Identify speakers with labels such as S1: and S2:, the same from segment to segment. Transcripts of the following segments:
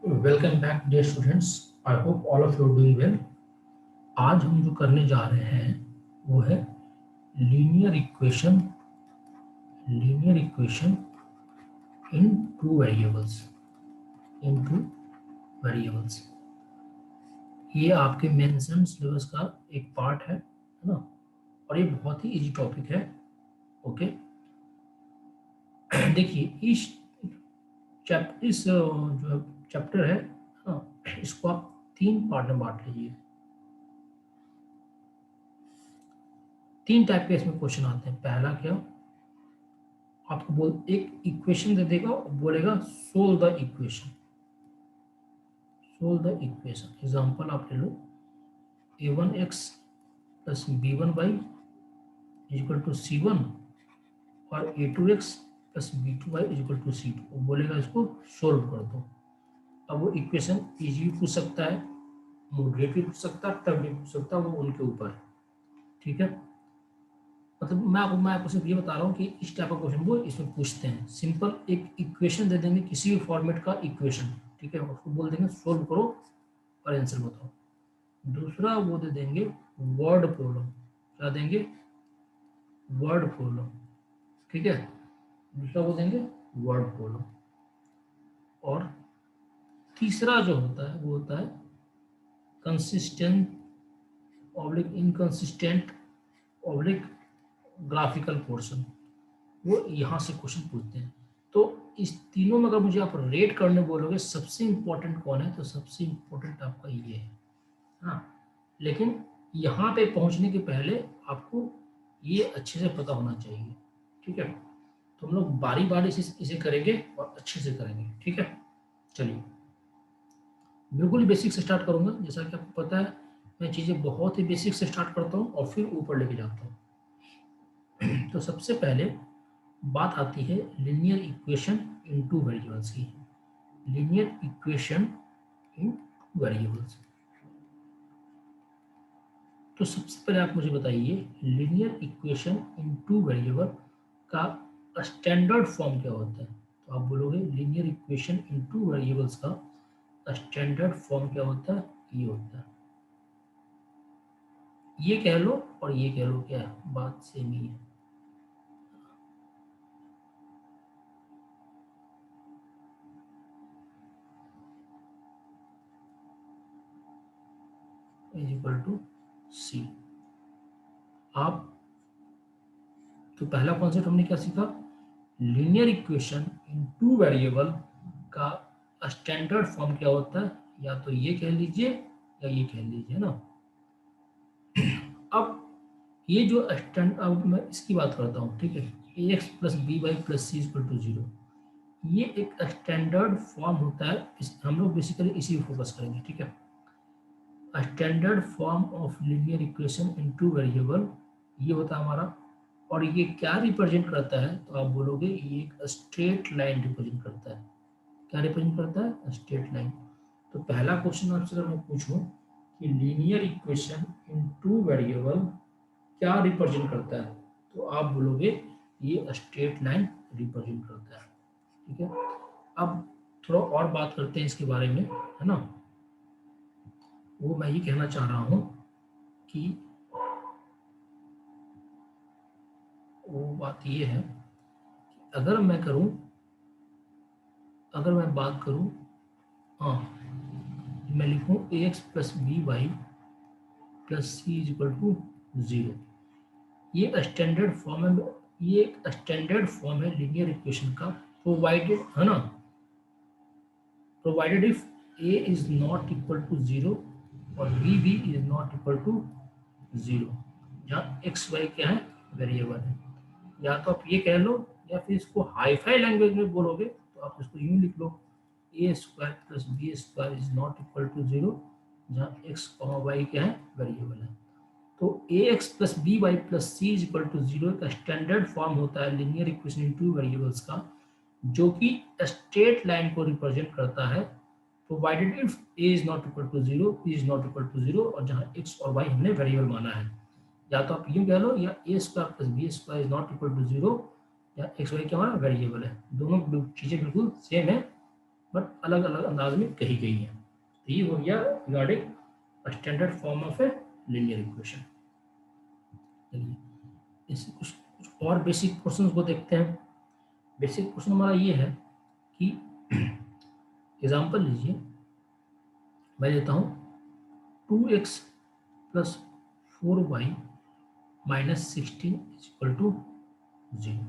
S1: Welcome back dear students. I hope all of you doing well. आज हम जो करने जा रहे हैं वो है linear equation in two variables. ये आपके मेंशन सिलेबस का एक पार्ट है ना, और ये बहुत ही इजी टॉपिक है। ओके देखिए इस जो चैप्टर है ना, इसको आप 3 पार्ट में बांट लीजिए। 3 टाइप के इसमें क्वेश्चन आते हैं। पहला क्या, आपको एक इक्वेशन दे देगा और बोलेगा सोल्व द इक्वेशन। एग्जांपल आप ले लो, a1x plus b1y equal to c1 और a2x plus b2y equal to c2। वो बोलेगा इसको सोल्व कर दो। अब वो इक्वेशन इजी भी पूछ सकता है, मॉडरेट भी पूछ सकता है, टफ भी पूछ सकता है, वो उनके ऊपर है। ठीक है, मतलब मैं आपको सिर्फ ये बता रहा हूँ कि इस टाइप का क्वेश्चन वो इसमें पूछते हैं। सिंपल एक इक्वेशन दे देंगे, किसी भी फॉर्मेट का इक्वेशन, ठीक है, उसको बोल देंगे सोल्व करो और आंसर बताओ। दूसरा वो दे देंगे वर्ड प्रॉब्लम। क्या देंगे? Word problem. ठीक है, दूसरा वो देंगे वर्ड प्रॉब्लम। और तीसरा जो होता है वो होता है consistent oblique inconsistent oblique graphical portion. वो यहाँ से क्वेश्चन पूछते हैं। तो इस तीनों में अगर मुझे आप रेट करने बोलोगे सबसे इंपॉर्टेंट कौन है, तो सबसे इंपॉर्टेंट आपका ये है। हाँ, लेकिन यहाँ पे पहुँचने के पहले आपको ये अच्छे से पता होना चाहिए। ठीक है, तो हम लोग बारी बारी से इसे करेंगे और अच्छे से करेंगे। ठीक है, चलिए बिल्कुल ही बेसिक से स्टार्ट करूँगा। जैसा कि आपको पता है मैं चीज़ें बहुत ही बेसिक से स्टार्ट करता हूँ और फिर ऊपर लेके जाता हूँ। तो सबसे पहले बात आती है linear equation in two variables की। Linear equation in two variables, तो सबसे पहले आप मुझे बताइए linear equation in two variable का स्टैंडर्ड फॉर्म क्या होता है। तो आप बोलोगे linear equation in two variables का स्टैंडर्ड फॉर्म क्या होता है, ये होता है। ये कह लो और ये कह लो, क्या है, बात सेम ही है। इज इक्वल टू सी। आप तो पहला कॉन्सेप्ट हमने क्या सीखा, linear equation in two variable का स्टैंडर्ड फॉर्म क्या होता है। या तो ये कह लीजिए या ये कह लीजिए ना। अब ये जो स्टैंड, अब मैं इसकी बात करता हूँ। ठीक है, A X plus B Y plus C equal to 0, ये एक स्टैंडर्ड फॉर्म होता है। हम लोग बेसिकली इसी पर फोकस करेंगे। ठीक है, standard form of linear equation in two variable ये होता है हमारा। और ये क्या रिप्रेजेंट करता है, तो आप बोलोगे ये एक स्ट्रेट लाइन रिप्रेजेंट करता है। क्या रिप्रेजेंट करता है? Straight line. तो पहला क्वेश्चन आपसे अगर मैं पूछूं कि linear equation in two variable क्या रिप्रेजेंट करता है, तो आप बोलोगे ये स्ट्रेट लाइन रिप्रेजेंट करता है। ठीक है, अब थोड़ा और बात करते हैं इसके बारे में, है ना। वो मैं ये कहना चाह रहा हूँ कि वो बात ये है कि अगर मैं बात करूँ, हाँ, मैं लिखूँ A X plus B Y plus C is equal to 0। ये स्टैंडर्ड फॉर्म है, ये एक स्टैंडर्ड फॉर्म है लीनियर इक्वेशन का, प्रोवाइडेड, है ना, provided if A is not equal to 0 और बी भी इज नॉट इक्वल टू 0, जहाँ एक्स वाई क्या है, वेरिएबल है। या तो आप ये कह लो, या फिर इसको हाईफाई लैंग्वेज में बोलोगे तो आप इसको यूं लिख लो, A square plus B square is not equal to 0, जहाँ एक्स वाई क्या है, वेरिएबल है। तो A X plus B Y plus C is equal to 0 का स्टैंडर्ड फॉर्म होता है linear equation in two variables का, जो कि स्ट्रेट लाइन को रिप्रेजेंट करता है, provided if A is not equal to 0, B is not equal to 0, और जहाँ एक्स और वाई हमने वेरिएबल माना है। या तो आप यूं कह लो, या A square plus B square is not equal to 0, या एक्स वाई क्या हमारा वेरिएबल है। दोनों चीज़ें बिल्कुल सेम है, बट अलग अलग अंदाज में कही गई है। तो ये हो गया regarding standard form of a linear equation. चलिए इस कुछ और बेसिक क्वेश्चंस को देखते हैं। बेसिक क्वेश्चन हमारा ये है कि एग्जांपल लीजिए, मैं लेता हूँ 2x plus 4y minus 16 equal to 0।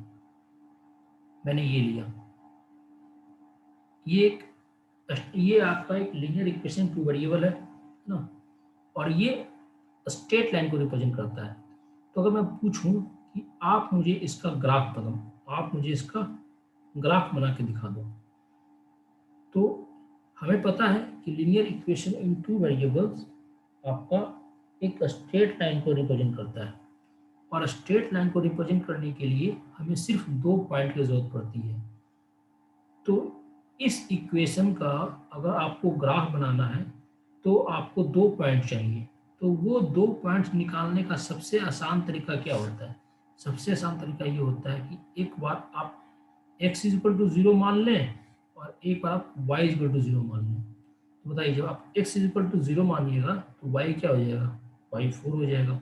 S1: मैंने ये लिया, ये आपका एक लीनियर इक्वेशन टू वेरिएबल है ना, और ये स्ट्रेट लाइन को रिप्रेजेंट करता है। तो अगर मैं पूछूं कि आप मुझे इसका ग्राफ बताओ, आप मुझे इसका ग्राफ बना के दिखा दो, तो हमें पता है कि linear equation in two variables आपका एक स्ट्रेट लाइन को रिप्रेजेंट करता है, और स्ट्रेट लाइन को रिप्रेजेंट करने के लिए हमें सिर्फ 2 पॉइंट की जरूरत पड़ती है। तो इस इक्वेशन का अगर आपको ग्राफ बनाना है तो आपको 2 पॉइंट चाहिए। तो वो 2 पॉइंट्स निकालने का सबसे आसान तरीका क्या होता है? सबसे आसान तरीका ये होता है कि एक बार आप x इक्वल टू 0 मान लें और एक बार आप y इक्वल टू 0 मान लें। तो बताइए, जब आप x इक्वल टू 0 मानिएगा तो y क्या हो जाएगा? y 4 हो जाएगा।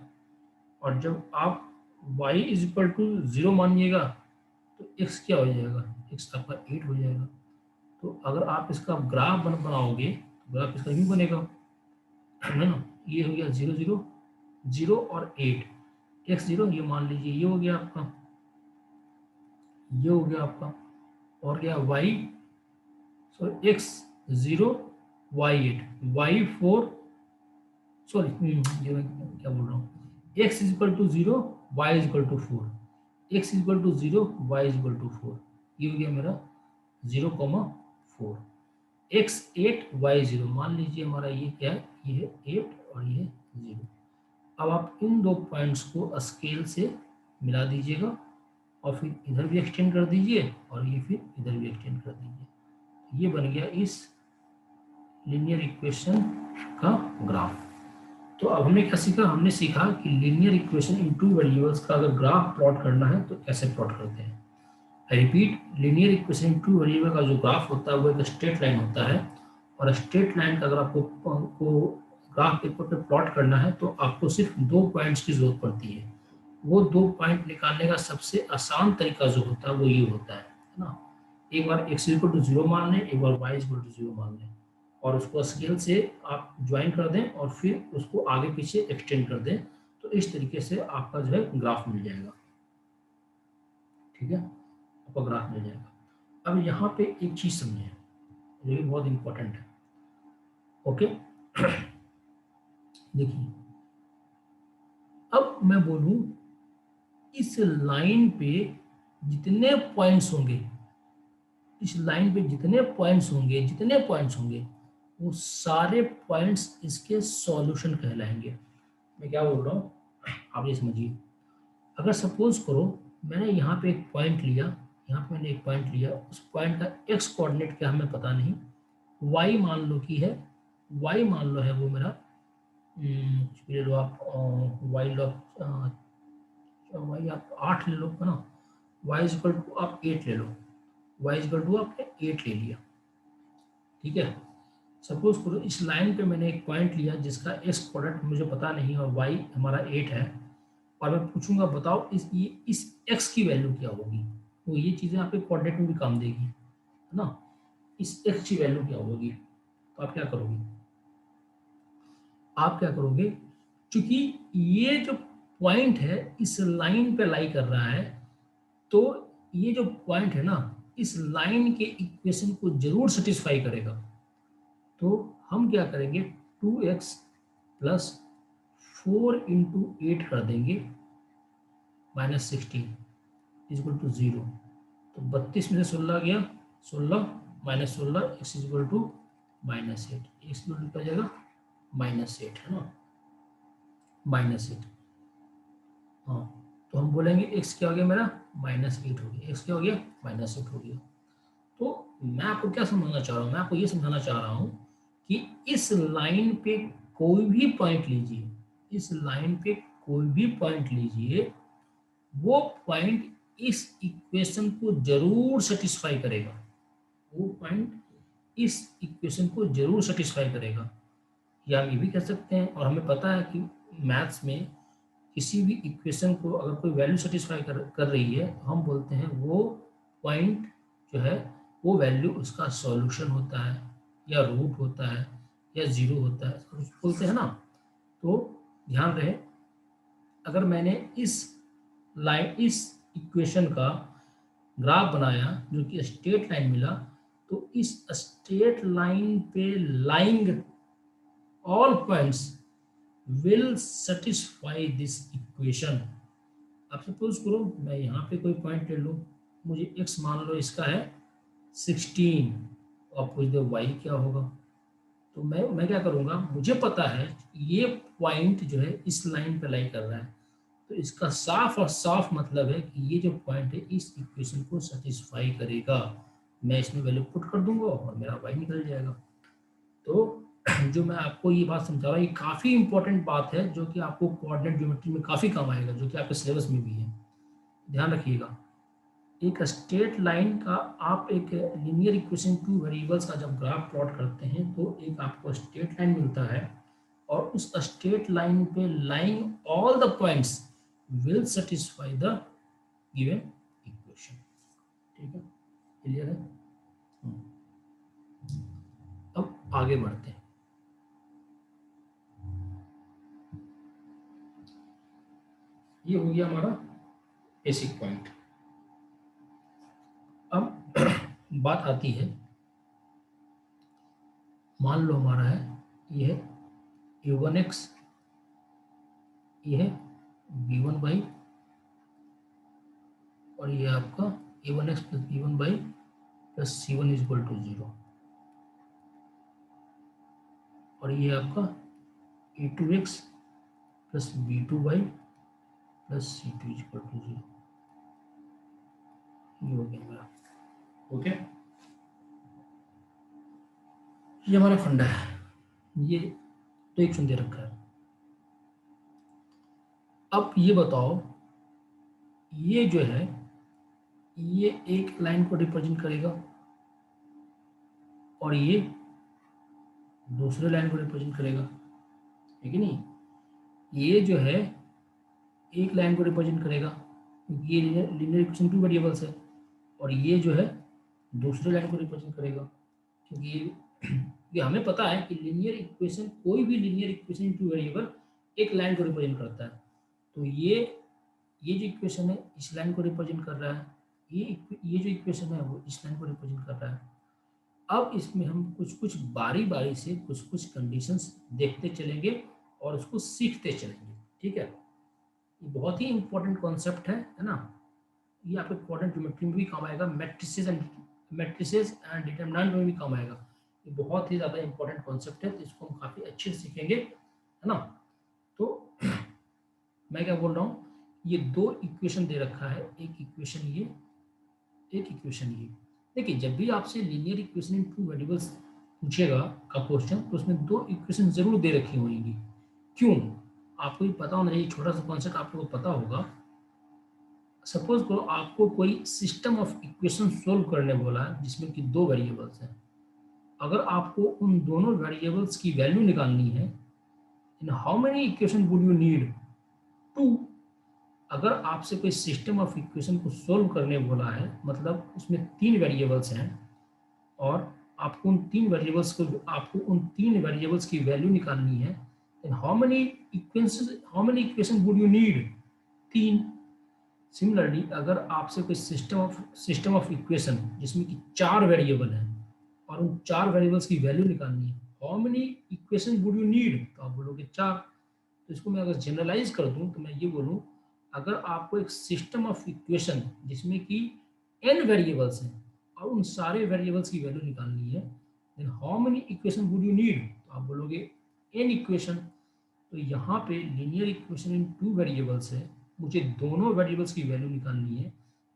S1: और जब आप y इक्वल टू 0 मानिएगा तो x क्या हो जाएगा? x आपका 8 हो जाएगा। तो अगर आप इसका ग्राफ बनाओगे तो ग्राफ इसका यूं बनेगा, है ना। ये हो गया 0 0 0 और 8, x 0 ये मान लीजिए, ये हो गया आपका, ये हो गया आपका, और गया y, so x 0 y 8 y 4, sorry ये मैं क्या बोल रहा हूँ, x equal to 0 y equal to 4, x equal to 0 y equal to 4, ये हो गया मेरा 0,4, x 8 y 0, मान लीजिए हमारा ये क्या है, ये है 8 और ये है 0। अब आप इन 2 पॉइंट्स को स्केल से मिला दीजिएगा और फिर इधर भी एक्सटेंड कर दीजिए और ये फिर इधर भी एक्सटेंड कर दीजिए। ये बन गया इस लीनियर इक्वेशन का ग्राफ। तो अब हमने क्या सीखा? हमने सीखा कि linear equation in two variables का अगर ग्राफ प्लॉट करना है तो कैसे प्लॉट करते हैं। I repeat, linear equation in two variable का जो ग्राफ होता है वो एक स्ट्रेट लाइन होता है, और स्ट्रेट लाइन का अगर आपको ग्राफ पेपर पे प्लॉट करना है तो आपको सिर्फ 2 पॉइंट्स की जरूरत पड़ती है। वो 2 पॉइंट निकालने का सबसे आसान तरीका जो होता है वो ये होता है ना, एक बार x इक्वल टू 0 मान लें, एक बार y इक्वल टू 0 मान लें, और उसको स्केल से आप ज्वाइन कर दें और फिर उसको आगे पीछे एक्सटेंड कर दें। तो इस तरीके से आपका जो है ग्राफ मिल जाएगा। ठीक है, आपका ग्राफ मिल जाएगा। अब यहाँ पे एक चीज समझें, ये भी बहुत इंपॉर्टेंट है। ओके देखिए, अब मैं बोलूं इस लाइन पे जितने पॉइंट्स होंगे, इस लाइन पे जितने पॉइंट्स होंगे वो सारे पॉइंट्स इसके सॉल्यूशन कहलाएंगे। मैं क्या बोल रहा हूँ आप ये समझिए। अगर सपोज करो मैंने यहाँ पे एक पॉइंट लिया, यहाँ पे मैंने एक पॉइंट लिया, उस पॉइंट का x कोऑर्डिनेट क्या हमें पता नहीं, y मान लो कि है, y मान लो है वो मेरा कुछ भी ले लो आप, y लो y आप 8 ले लो, है ना, y इक्वल टू आप 8 ले लो, y इक्वल टू आपने 8 ले लिया। ठीक है, सपोज करो इस लाइन पे मैंने एक पॉइंट लिया जिसका x कोऑर्डिनेट मुझे पता नहीं और y हमारा 8 है, और मैं पूछूंगा बताओ इस x की वैल्यू क्या होगी। तो ये चीज़ें आपके कोऑर्डिनेट में भी काम देगी, है ना। इस x की वैल्यू क्या होगी, तो आप क्या करोगे, क्योंकि ये जो पॉइंट है इस लाइन पे लाई कर रहा है, तो ये जो पॉइंट है ना इस लाइन के इक्वेशन को जरूर सेटिस्फाई करेगा। तो हम क्या करेंगे, 2x प्लस 4 इंटू 8 कर देंगे माइनस 16 इक्वल टू 0। तो 32 में से 16 गया, 16 minus 16 x equal to minus 8, x equal to जाएगा माइनस 8, है ना, माइनस 8। हाँ, तो हम बोलेंगे x क्या हो गया मेरा, माइनस 8 हो गया, x क्या हो गया, माइनस 8 हो गया। तो मैं आपको क्या समझना चाह रहा हूँ, मैं आपको ये समझाना चाह रहा हूँ कि इस लाइन पे कोई भी पॉइंट लीजिए, इस लाइन पे कोई भी पॉइंट लीजिए, वो पॉइंट इस इक्वेशन को जरूर सेटिस्फाई करेगा, वो पॉइंट इस इक्वेशन को जरूर सेटिस्फाई करेगा, या हम ये भी कह सकते हैं, और हमें पता है कि मैथ्स में किसी भी इक्वेशन को अगर कोई वैल्यू सेटिस्फाई कर रही है तो हम बोलते हैं वो पॉइंट जो है वो वैल्यू उसका सॉल्यूशन होता है, या रूट होता है, या जीरो होता है, कुछ बोलते हैं ना। तो ध्यान रहे, अगर मैंने इस इक्वेशन का ग्राफ बनाया जो कि स्ट्रेट लाइन मिला, तो इस स्ट्रेट लाइन पे lying all points will satisfy this equation. अब सपोज करो मैं यहाँ पे कोई पॉइंट ले लूँ, मुझे x मान लो इसका है 16, तो आप पूछ दो y क्या होगा। तो मैं क्या करूँगा, मुझे पता है ये पॉइंट जो है इस लाइन पे लाई कर रहा है, तो इसका साफ और साफ मतलब है कि ये जो पॉइंट है इस इक्वेशन को सेटिस्फाई करेगा। मैं इसमें वैल्यू पुट कर दूंगा और मेरा y निकल जाएगा। तो जो मैं आपको ये बात समझा रहा हूँ, ये काफ़ी इंपॉर्टेंट बात है जो कि आपको कोऑर्डिनेट ज्योमेट्री में काफ़ी काम आएगा, जो कि आपके सिलेबस में भी है। ध्यान रखिएगा, एक स्ट्रेट लाइन का आप एक लीनियर इक्वेशन टू वेरिएबल्स का जब ग्राफ प्लॉट करते हैं तो एक आपको स्ट्रेट लाइन मिलता है, और उस स्ट्रेट लाइन पे lying all the points will satisfy the given equation. ठीक है, क्लियर है। अब आगे बढ़ते हैं। ये हो गया हमारा बेसिक पॉइंट। अब बात आती है, मान लो हमारा है ये है a1x, ये है b1 और ये आपका a1x plus b1 plus c1 is equal to 0, और ये आपका a2x plus b2 plus c2 is equal to 0। ये हो गया मेरा। ओके, ये हमारा फंडा है, ये तो एक दे रखा है। अब ये बताओ, ये जो है ये एक लाइन को रिप्रेजेंट करेगा और ये दूसरे लाइन को रिप्रेजेंट करेगा, है कि नहीं। ये जो है एक लाइन को रिप्रेजेंट करेगा क्योंकि ये लीनियर इक्वेशन टू वेरिएबल्स है, और ये जो है दूसरे लाइन को रिप्रेजेंट करेगा क्योंकि ये हमें पता है कि लीनियर इक्वेशन, कोई भी लीनियर इक्वेशन टू वेरिएबल एक लाइन को रिप्रेजेंट करता है। तो ये जो इक्वेशन है इस लाइन को रिप्रेजेंट कर रहा है, ये जो इक्वेशन है वो इस लाइन को रिप्रेजेंट कर रहा है। अब इसमें हम कुछ कुछ बारी बारी से कुछ कुछ कंडीशंस देखते चलेंगे और उसको सीखते चलेंगे। ठीक है, ये बहुत ही इंपॉर्टेंट कॉन्सेप्ट है ना। ये आपके कोऑर्डिनेट ज्योमेट्री में भी काम आएगा, मैट्रिसेस एंड डिटरमिनेंट में भी काम आएगा। ये बहुत ही ज़्यादा इंपॉर्टेंट कॉन्सेप्ट है, तो इसको हम काफ़ी अच्छे से सीखेंगे, है ना। तो मैं क्या बोल रहा हूँ, ये दो इक्वेशन दे रखा है, एक इक्वेशन ये, एक इक्वेशन ये। देखिए, जब भी आपसे linear equation in two variables पूछेगा का क्वेश्चन, तो उसमें दो इक्वेशन जरूर दे रखी होंगी। क्यों, आपको भी पता होना चाहिए, छोटा सा कॉन्सेप्ट आप लोगों को पता होगा। सपोज करो आपको कोई सिस्टम ऑफ इक्वेशन सोल्व करने बोला है जिसमें कि दो वेरिएबल्स हैं। अगर आपको उन दोनों वेरिएबल्स की वैल्यू निकालनी है, in how many equation would you need to. अगर आपसे कोई सिस्टम ऑफ इक्वेशन को सोल्व करने बोला है, मतलब उसमें तीन वेरिएबल्स हैं और आपको उन तीन वेरिएबल्स की वैल्यू निकालनी है, then how many equation would you need, तीन। सिमिलरली अगर आपसे कोई सिस्टम ऑफ इक्वेशन जिसमें कि चार वेरिएबल हैं और उन चार वेरिएबल्स की वैल्यू निकालनी है, how many equation would you need, तो आप बोलोगे चार। तो इसको मैं अगर जनरलाइज कर दूं तो मैं ये बोलूं, अगर आपको एक सिस्टम ऑफ इक्वेशन जिसमें कि n वेरिएबल्स हैं और उन सारे वेरिएबल्स की वैल्यू निकालनी है, then how many equation would you need, तो आप बोलोगे n इक्वेशन। तो यहाँ पे linear equation in two variables है, मुझे दोनों वेरिएबल्स की वैल्यू निकालनी है,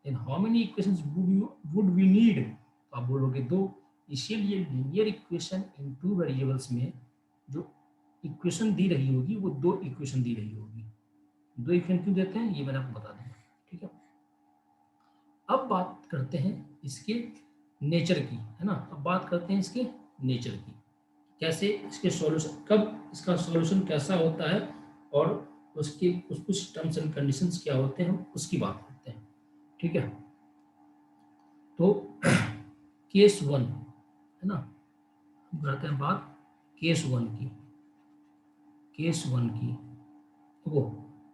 S1: then how many equations would we need, तो आप बोलोगे दो। इसीलिए linear equation in two variables में जो इक्वेशन दी रही होगी वो दो इक्वेशन दी रही होगी। दो इक्वेशन क्यों देते हैं ये मैंने आपको बता दिया। ठीक है, अब बात करते हैं इसके नेचर की, है ना। अब बात करते हैं इसके नेचर की, कैसे इसके सॉल्यूशन, कब इसका सॉल्यूशन कैसा होता है और उसके कुछ टर्म्स एंड कंडीशंस क्या होते हैं, हम उसकी बात करते हैं। ठीक है, तो केस वन, है ना, हम करते हैं बात केस वन की। केस वन की वो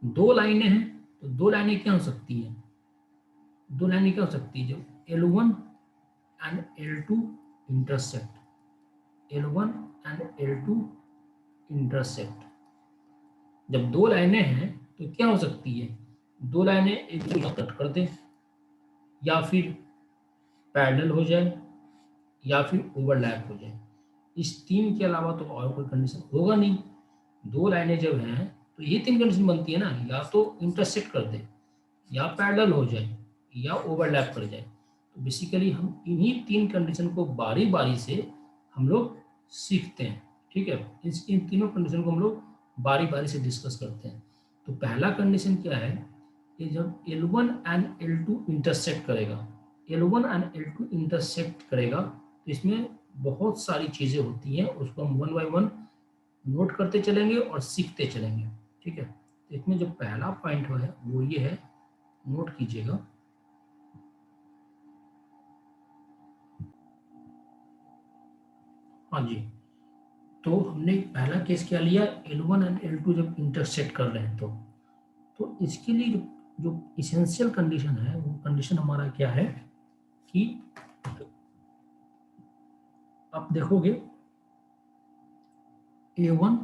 S1: दो लाइनें हैं, तो दो लाइनें क्या हो सकती हैं, दो लाइनें क्या हो सकती है, जब L1 and L2 intersect, L1 and L2 intersect, जब दो लाइनें हैं तो क्या हो सकती है, दो लाइनें एक दूसरे को कट कर दें, या फिर पैरेलल हो जाए, या फिर ओवरलैप हो जाए। इस तीन के अलावा तो और कोई कंडीशन होगा नहीं। दो लाइनें जब हैं तो ये तीन कंडीशन बनती है ना, या तो इंटरसेक्ट कर दे, या पैरेलल हो जाए, या ओवरलैप कर जाए। तो बेसिकली हम इन्हीं तीन कंडीशन को बारी बारी से हम लोग सीखते हैं। ठीक है, इन तीनों कंडीशन को हम लोग बारी बारी से डिस्कस करते हैं। तो पहला कंडीशन क्या है कि जब L1 एंड L2 इंटरसेक्ट करेगा, L1 एंड L2 इंटरसेक्ट करेगा, तो इसमें बहुत सारी चीज़ें होती हैं, उसको हम वन बाय वन नोट करते चलेंगे और सीखते चलेंगे। ठीक है, तो इसमें जो पहला पॉइंट है वो ये है, नोट कीजिएगा। हाँ जी, तो हमने पहला केस क्या लिया, L1 एंड L2 जब इंटरसेक्ट कर रहे हैं, तो इसके लिए जो इसेंशियल कंडीशन है, वो कंडीशन हमारा क्या है कि आप देखोगे A1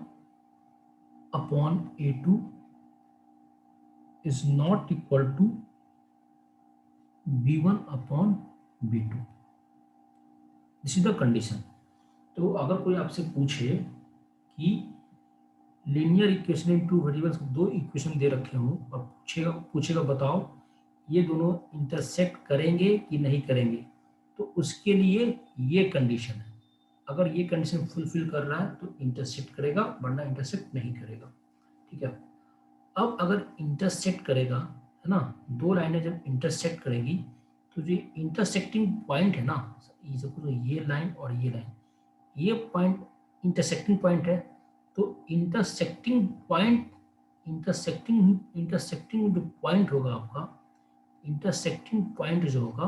S1: upon A2 is not equal to B1 upon B2, this is the condition. तो अगर कोई आपसे पूछे कि linear equation in two variables, दो इक्वेशन दे रखे हो और पूछेगा पूछेगा बताओ ये दोनों इंटरसेक्ट करेंगे कि नहीं करेंगे, तो उसके लिए ये कंडीशन है। अगर ये कंडीशन फुलफिल कर रहा है तो इंटरसेक्ट करेगा, वरना इंटरसेक्ट नहीं करेगा। ठीक है, अब अगर इंटरसेक्ट करेगा, है ना, दो लाइनें जब इंटरसेक्ट करेगी, तो जो इंटरसेक्टिंग पॉइंट है ना, ये लाइन और ये लाइन, ये पॉइंट इंटरसेक्टिंग पॉइंट है। तो इंटरसेक्टिंग जो पॉइंट होगा आपका, इंटरसेक्टिंग पॉइंट जो होगा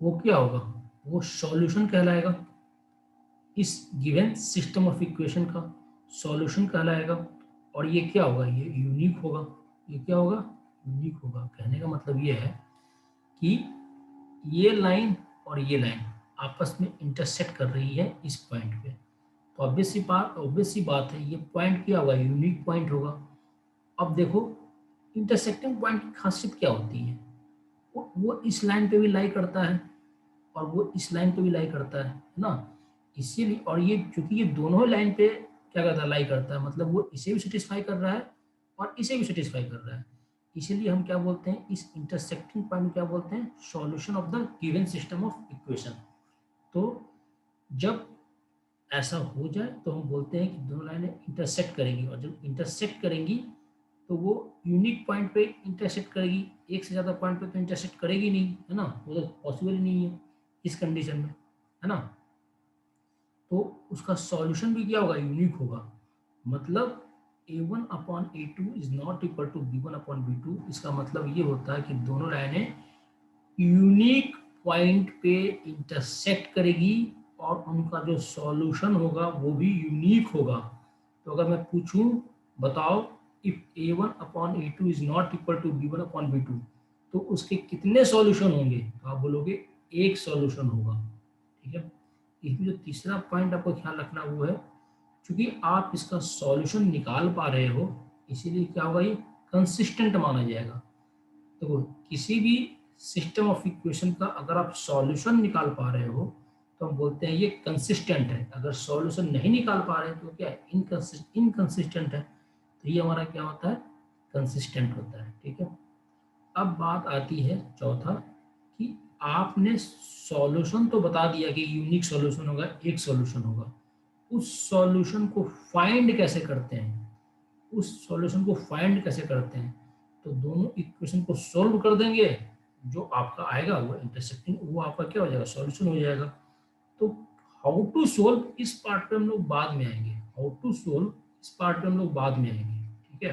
S1: वो क्या होगा, वो सॉल्यूशन कहलाएगा। इस गिवन सिस्टम ऑफ इक्वेशन का सॉल्यूशन कहलाएगा। और ये क्या होगा, ये यूनिक होगा। ये क्या होगा, यूनिक होगा। कहने का मतलब ये है कि ये लाइन और ये लाइन आपस में इंटरसेक्ट कर रही है इस पॉइंट पे। तो ऑब्वियस सी बात है, ये पॉइंट क्या होगा, यूनिक पॉइंट होगा। अब देखो इंटरसेक्टिंग पॉइंट की खासियत क्या होती है, वो इस लाइन पे भी लाई करता है और वो इस लाइन पे भी लाई करता है ना। इसीलिए, और ये क्योंकि ये दोनों लाइन पे क्या करता है, लाई करता है, मतलब वो इसे भी सेटिस्फाई कर रहा है और इसे भी सेटिस्फाई कर रहा है। इसीलिए हम क्या बोलते हैं, इस इंटरसेक्टिंग पॉइंट क्या बोलते हैं, solution of the given system of equation. तो जब ऐसा हो जाए तो हम बोलते हैं कि दोनों लाइनें इंटरसेक्ट करेंगी, और जब इंटरसेक्ट करेंगी तो वो यूनिक पॉइंट पे इंटरसेक्ट करेगी, एक से ज़्यादा पॉइंट पे तो इंटरसेक्ट करेगी नहीं, है ना, वो तो पॉसिबल ही नहीं है इस कंडीशन में, है ना। तो उसका सॉल्यूशन भी क्या होगा, यूनिक होगा। मतलब A1 upon A2 is not equal to B1 upon B2। इसका मतलब ये होता है कि दोनों लाइनें यूनिक पॉइंट पे इंटरसेक्ट करेगी और उनका जो सॉल्यूशन होगा वो भी यूनिक होगा। तो अगर मैं पूछूं बताओ if A1 upon A2 is not equal to B1 upon B2, तो उसके कितने सॉल्यूशन होंगे, तो आप बोलोगे एक सॉल्यूशन होगा। ठीक है, इसमें जो तीसरा पॉइंट आपको ख्याल रखना वो है, क्योंकि आप इसका सॉल्यूशन निकाल पा रहे हो, इसीलिए क्या होगा, ये कंसिस्टेंट माना जाएगा। तो किसी भी सिस्टम ऑफ इक्वेशन का अगर आप सॉल्यूशन निकाल पा रहे हो तो हम बोलते हैं ये कंसिस्टेंट है। अगर सॉल्यूशन नहीं निकाल पा रहे तो क्या इनकंसिस्टेंट है। तो ये हमारा क्या होता है, कंसिस्टेंट होता है। ठीक है, अब बात आती है चौथा, कि आपने सॉल्यूशन तो बता दिया कि यूनिक सॉल्यूशन होगा, एक सॉल्यूशन होगा, उस सॉल्यूशन को फाइंड कैसे करते हैं, उस सॉल्यूशन को फाइंड कैसे करते हैं, तो दोनों इक्वेशन को सॉल्व कर देंगे, जो आपका आएगा वो इंटरसेक्टिंग, वो आपका क्या हो जाएगा, सॉल्यूशन हो जाएगा। तो हाउ टू सोल्व इस पार्ट पे हम लोग बाद में आएंगे, हाउ टू सोल्व इस पार्ट पे हम लोग बाद में आएंगे, ठीक है।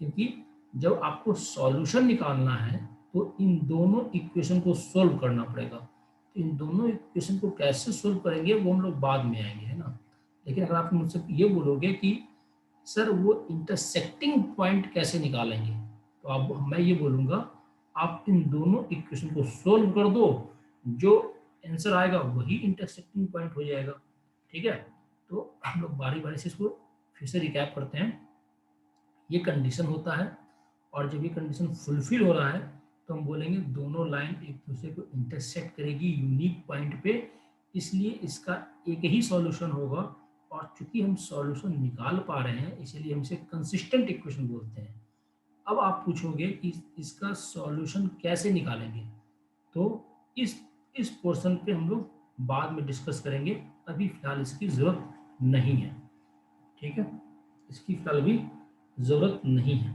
S1: क्योंकि जब आपको सॉल्यूशन निकालना है तो इन दोनों इक्वेशन को सोल्व करना पड़ेगा। तो इन दोनों इक्वेशन को कैसे सोल्व करेंगे वो हम लोग बाद में आएंगे, है ना। लेकिन अगर आप मुझसे ये बोलोगे कि सर वो इंटरसेक्टिंग पॉइंट कैसे निकालेंगे, तो आप, मैं ये बोलूँगा आप इन दोनों इक्वेशन को सोल्व कर दो, जो आंसर आएगा वही इंटरसेक्टिंग पॉइंट हो जाएगा, ठीक है। तो हम लोग बारी बारी से इसको फिर से रिकैप करते हैं। ये कंडीशन होता है, और जब ये कंडीशन फुलफिल हो रहा है तो हम बोलेंगे दोनों लाइन एक दूसरे को इंटरसेक्ट करेगी यूनिक पॉइंट पे, इसलिए इसका एक ही सॉल्यूशन होगा। और चूंकि हम सॉल्यूशन निकाल पा रहे हैं इसलिए हम इसे कंसिस्टेंट इक्वेशन बोलते हैं। अब आप पूछोगे कि इसका सॉल्यूशन कैसे निकालेंगे, तो इस पोर्शन पे हम लोग बाद में डिस्कस करेंगे, अभी फिलहाल इसकी ज़रूरत नहीं है, ठीक है। इसकी फिलहाल भी ज़रूरत नहीं है।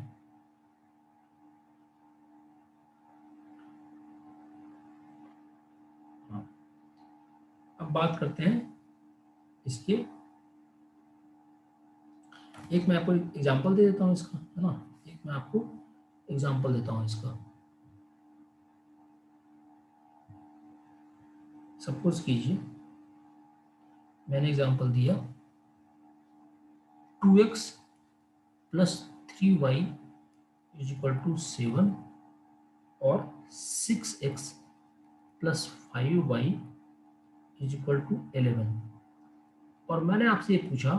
S1: हाँ, अब बात करते हैं इसके, एक मैं आपको एग्जांपल दे देता हूँ इसका, है ना। एक मैं आपको एग्जांपल देता हूँ इसका। सपोज कीजिए मैंने एग्जांपल दिया 2x plus 3y is equal to 7 और 6x plus 5y is equal to 11। और मैंने आपसे ये पूछा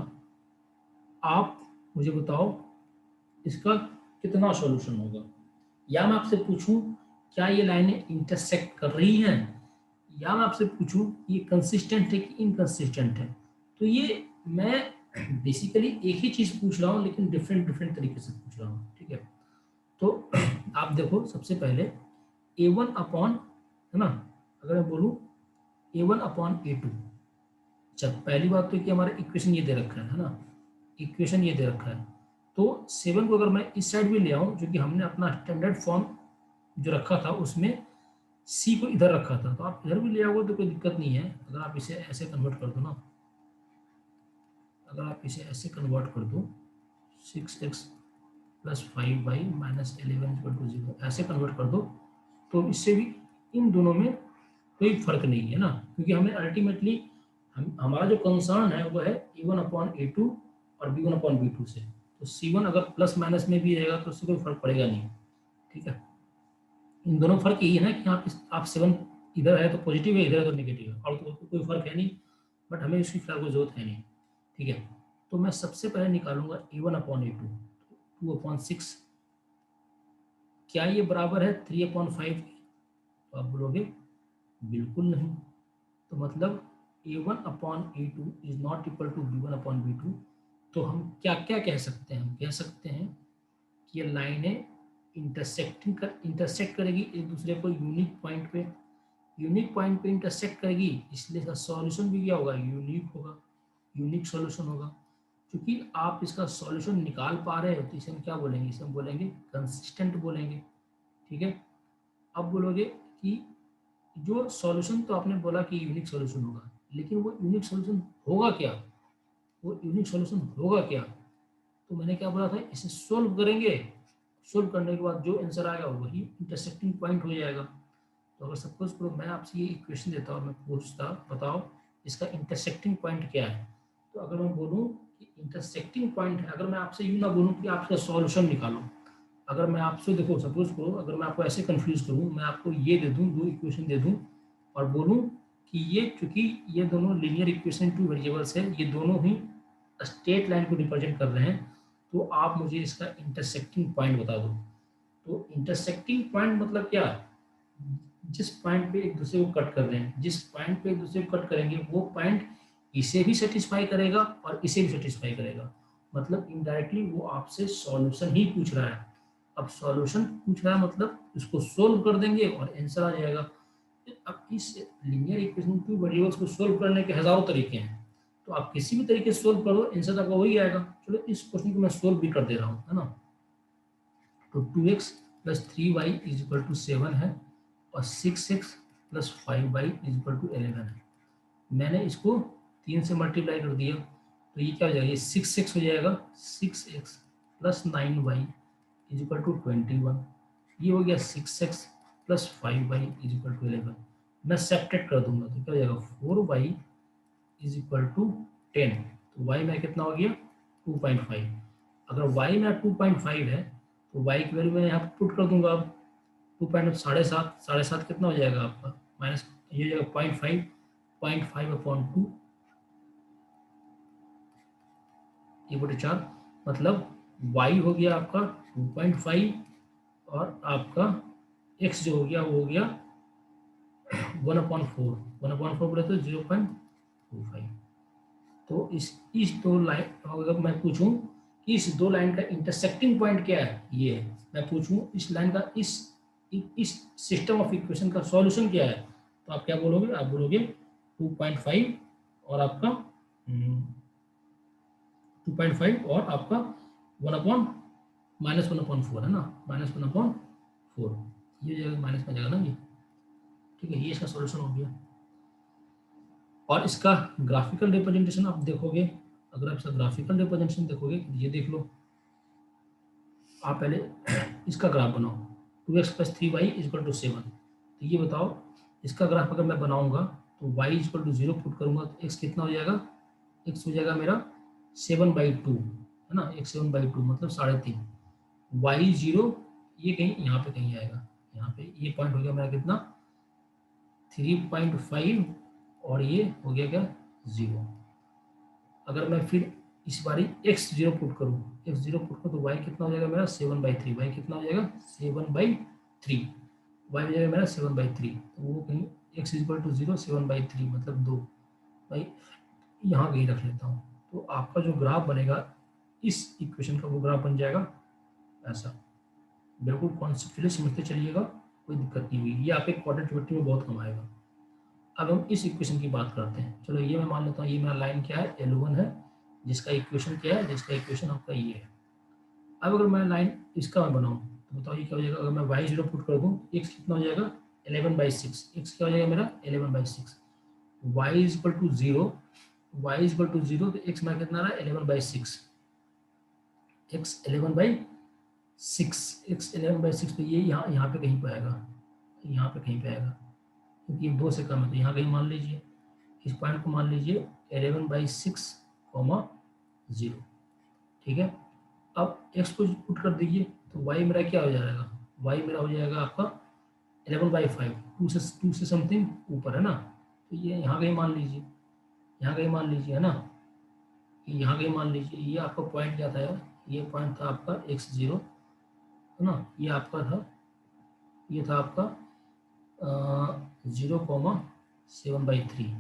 S1: आप मुझे बताओ इसका कितना सॉल्यूशन होगा, या मैं आपसे पूछूं क्या ये लाइनें इंटरसेक्ट कर रही हैं, या मैं आपसे पूछूं ये कंसिस्टेंट है कि इनकंसिस्टेंट है। तो ये मैं बेसिकली एक ही चीज़ पूछ रहा हूँ लेकिन डिफरेंट डिफरेंट तरीके से पूछ रहा हूँ, ठीक है। तो आप देखो सबसे पहले A1 अपॉन, है ना, अगर मैं बोलूँ A1 अपॉन A2, अच्छा पहली बात तो कि हमारा इक्वेशन ये दे रखा है ना, इक्वेशन ये दे रखा है। तो 7 को अगर मैं इस साइड भी ले आऊँ, जो कि हमने अपना स्टैंडर्ड फॉर्म जो रखा था उसमें C को इधर रखा था, तो आप इधर भी ले आओगे तो कोई दिक्कत नहीं है। अगर आप इसे ऐसे कन्वर्ट कर दो ना, अगर आप इसे ऐसे कन्वर्ट कर दो 6x plus 5y minus 11 equal to 0, ऐसे कन्वर्ट कर दो, तो इससे भी इन दोनों में कोई फर्क नहीं है ना, क्योंकि हमें अल्टीमेटली हमारा जो कंसर्न है वो है A1 अपॉन A2 और B1 अपॉन B2 से। तो C1 अगर प्लस माइनस में भी रहेगा तो उससे कोई फर्क पड़ेगा नहीं, ठीक है। इन दोनों फर्क यही है ना कि आप 7 इधर है तो पॉजिटिव है, इधर है तो नेगेटिव है, और तो कोई फर्क है नहीं, बट हमें इसकी फिलहाल कोई जरूरत है नहीं, ठीक है। तो मैं सबसे पहले निकालूंगा A1 अपॉन A2, 2 अपॉन 6, क्या ये बराबर है 3 अपॉन 5? तो आप बोलोगे बिल्कुल नहीं। तो मतलब A1 upon A2 is not equal to B1 upon B2। तो हम क्या क्या कह सकते हैं, हम कह सकते हैं कि ये लाइनें इंटरसेक्ट करेगी एक दूसरे को यूनिक पॉइंट पे, यूनिक पॉइंट पे इंटरसेक्ट करेगी, इसलिए इसका सॉल्यूशन भी क्या होगा, यूनिक होगा, यूनिक सॉल्यूशन होगा। क्योंकि आप इसका सॉल्यूशन निकाल पा रहे हो तो इसे हम क्या बोलेंगे, इसे हम बोलेंगे कंसिस्टेंट बोलेंगे, ठीक है। अब बोलोगे कि जो सॉल्यूशन तो आपने बोला कि यूनिक सॉल्यूशन होगा, लेकिन वो यूनिक सॉल्यूशन होगा क्या, वो यूनिक सॉल्यूशन होगा क्या? तो मैंने क्या बोला था, इसे सोल्व करेंगे, सोल्व करने के बाद जो आंसर आएगा वही इंटरसेक्टिंग पॉइंट हो जाएगा। तो अगर सपोज करो मैं आपसे ये इक्वेशन देता और मैं पूछता बताओ इसका इंटरसेक्टिंग पॉइंट क्या है, तो अगर मैं बोलूँ कि इंटरसेक्टिंग पॉइंट है, अगर मैं आपसे यूँ ना बोलूँ कि आप इसका सॉल्यूशन निकालो, अगर मैं आपसे देखो सपोज करो अगर मैं आपको ऐसे कंफ्यूज करूँ, मैं आपको ये दे दूँ, दो इक्वेशन दे दूँ और बोलूँ कि ये चूंकि ये दोनों लीनियर इक्वेशन टू वेरिएबल्स है, ये दोनों ही स्ट्रेट लाइन को रिप्रेजेंट कर रहे हैं, तो आप मुझे इसका इंटरसेक्टिंग पॉइंट बता दो। तो इंटरसेक्टिंग पॉइंट मतलब क्या, जिस पॉइंट पे एक दूसरे को कट कर रहे हैं, जिस पॉइंट पे एक दूसरे को कट करेंगे वो पॉइंट इसे भी सेटिस्फाई करेगा और इसे भी सेटिस्फाई करेगा। मतलब इनडायरेक्टली वो आपसे सॉल्यूशन ही पूछ रहा है। अब सॉल्यूशन पूछ रहा है मतलब इसको सोल्व कर देंगे और आंसर आ जाएगा। अब इस लीनियर इक्वेशन टू वेरिएबल्स को सोल्व करने के हजारों तरीके हैं, तो आप किसी भी तरीके से सोल्व करो आंसर आपका वही आएगा। चलो इस क्वेश्चन को मैं सोल्व भी कर दे रहा हूँ, है ना। तो 2x plus 3y is equal to 7 है, और 6x plus 5y is equal to 11 है। मैंने इसको 3 से मल्टीप्लाई कर दिया तो ये क्या हो जाएगा, ये 6x हो जाएगा, 6x plus 9y is equal to 21। ये हो गया 6x plus 5y is equal to 11। मैं सेपरेट कर दूंगा तो क्या हो जाएगा 4y इज इक्वल टू 10। तो y में कितना हो गया 2.5। अगर y में 2.5 है तो y की वैल्यू मैं यहाँ पुट कर दूंगा। अब 2.7 कितना हो जाएगा आपका, माइनस ये हो जाएगा 0.5, 0.5/2 ये बटे 4, मतलब y हो गया आपका 2.5 और आपका x जो हो गया वो हो गया 1/4, 1/4 बोले तो 0.25। तो इस दो लाइन, अगर मैं पूछूं कि इस दो लाइन का इंटरसेक्टिंग पॉइंट क्या है, ये है। मैं पूछूं इस लाइन का इस सिस्टम ऑफ इक्वेशन का सॉल्यूशन क्या है, तो आप क्या बोलोगे, आप बोलोगे 2.5 और आपका 2.5 और आपका 1/-1/4 है ना, -1/4 ये जगह माइनस में जाएगा ना ये, ठीक है। ये इसका सॉल्यूशन हो गया। और इसका ग्राफिकल रिप्रेजेंटेशन आप देखोगे, अगर आप इसका ग्राफिकल रिप्रेजेंटेशन देखोगे, ये देख लो आप पहले इसका ग्राफ बनाओ, 2x plus 3y is equal to 7। तो ये बताओ इसका ग्राफ अगर मैं बनाऊंगा तो y is equal to 0 put करूंगा तो x कितना हो जाएगा, x हो जाएगा मेरा 7/2 है ना, x 7/2 मतलब 3.5। y 0 ये कहीं यहाँ पे कहीं आएगा, यहाँ पे ये पॉइंट हो गया मेरा कितना 3.5 और ये हो गया क्या 0। अगर मैं फिर इस बारी x0 पुट करूँ, x0 पुट करूँ तो y कितना हो जाएगा मेरा 7/3, y कितना हो जाएगा 7/3, y हो जाएगा मेरा 7/3। तो वो कहीं x इज इक्वल टू 0, 7/3 मतलब 2, भाई यहाँ कहीं रख लेता हूँ। तो आपका जो ग्राफ बनेगा इस इक्वेशन का वो ग्राफ बन जाएगा ऐसा। बिल्कुल कॉन्सेप्चुअली समझते चलिएगा, कोई दिक्कत नहीं हुई। ये आपके क्वाड्रेटिक में बहुत कम आएगा। अब हम इस इक्वेशन की बात करते हैं। चलो ये मैं मान लेता हूँ ये मेरा लाइन क्या है L1 है, जिसका इक्वेशन क्या है, जिसका इक्वेशन आपका ये है। अब अगर मैं लाइन इसका मैं बनाऊँ तो बताओ ये क्या हो जाएगा, अगर मैं y0 पुट कर दूँ x कितना हो जाएगा 11/6, x क्या हो जाएगा मेरा 11/6, y is equal to 0, y is equal to 0 तो x मेरा कितना रहा 11/6, x 11/6, x 11/6 तो ये यहाँ पे कहीं पे आएगा, यहाँ पे कहीं पे आएगा क्योंकि ये 2 से कम है तो यहाँ कहीं मान लीजिए इस पॉइंट को मान लीजिए 11/6, 0, ठीक है। अब x को पुट कर दीजिए तो y मेरा क्या हो जाएगा, y मेरा हो जाएगा आपका 11/5, 2 से समथिंग ऊपर है ना, तो ये यहाँ कहीं मान लीजिए, यहाँ कहीं मान लीजिए है ना, यहाँ कहीं मान लीजिए। ये आपका पॉइंट क्या था यार, ये पॉइंट था आपका x0 है ना, ये आपका था, ये था आपका 0,7/3।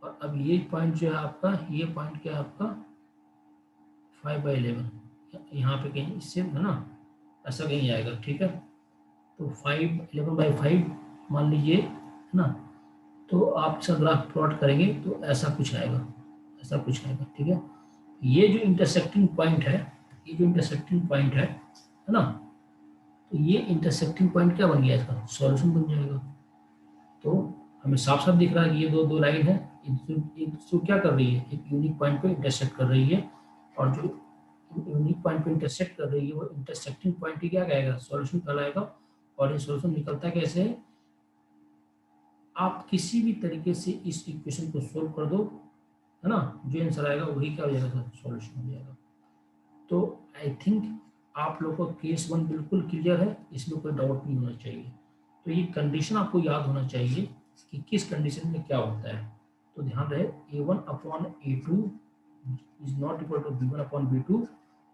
S1: और अब ये पॉइंट जो है आपका, ये पॉइंट क्या है आपका 5/11, यहाँ पे कहीं इससे है ना ऐसा कहीं आएगा, ठीक है। तो 11/5 मान लीजिए है ना, तो आप इसका ग्राफ प्लॉट करेंगे तो ऐसा कुछ आएगा, ऐसा कुछ आएगा, ठीक है। ये जो इंटरसेक्टिंग पॉइंट है, ये जो इंटरसेक्टिंग पॉइंट है ना, तो ये इंटरसेक्टिंग पॉइंट क्या बन गया, इसका सॉल्यूशन बन जाएगा। तो हमें साफ साफ दिख रहा है कि ये दो लाइन है, एक दूसरे क्या कर रही है, एक यूनिक पॉइंट पे इंटरसेक्ट कर रही है, और जो यूनिक पॉइंट पे इंटरसेक्ट कर रही है वो इंटरसेक्टिंग पॉइंट ही क्या कहेगा, सॉल्यूशन कहलाएगा। और ये सॉल्यूशन निकलता कैसे है, आप किसी भी तरीके से इस इक्वेशन को सोल्व कर दो है ना, जो आंसर आएगा वही क्या हो जाएगा, सॉल्यूशन हो जाएगा। तो आई थिंक आप लोगों को केस 1 बिल्कुल क्लियर है, इसमें कोई डाउट नहीं होना चाहिए। तो ये कंडीशन आपको याद होना चाहिए कि किस कंडीशन में क्या होता है। तो ध्यान रहे A1/A2 is not equal to B1/B2।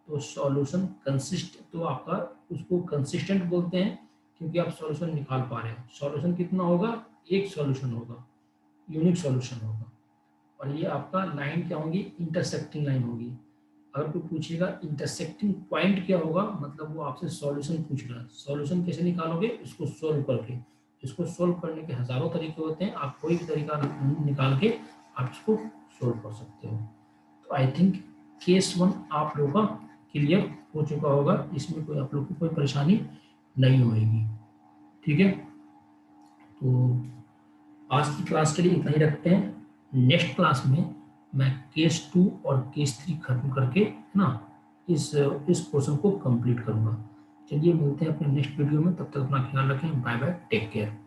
S1: तो सॉल्यूशन कंसिस्ट, तो आपका उसको कंसिस्टेंट बोलते हैं क्योंकि आप सॉल्यूशन निकाल पा रहे हैं। सॉल्यूशन कितना होगा, एक सॉल्यूशन होगा, यूनिक सॉल्यूशन होगा। और ये आपका लाइन क्या होगी, इंटरसेक्टिंग लाइन होगी। अगर कोई पूछेगा इंटरसेक्टिंग पॉइंट क्या होगा, मतलब वो आपसे सॉल्यूशन पूछ रहा है। सॉल्यूशन कैसे निकालोगे, इसको सोल्व करके। इसको सोल्व करने के हजारों तरीके होते हैं, आप कोई भी तरीका निकाल के आप इसको सोल्व कर सकते हो। तो आई थिंक केस 1 आप लोगों का क्लियर हो चुका होगा, इसमें कोई आप लोग को कोई परेशानी नहीं होगी, ठीक है। तो आज की क्लास के लिए इतना ही रखते हैं। नेक्स्ट क्लास में मैं केस 2 और केस 3 खत्म करके है ना इस पोर्शन को कंप्लीट करूँगा। चलिए मिलते हैं अपने नेक्स्ट वीडियो में, तब तक अपना ख्याल रखें। Bye bye, take care.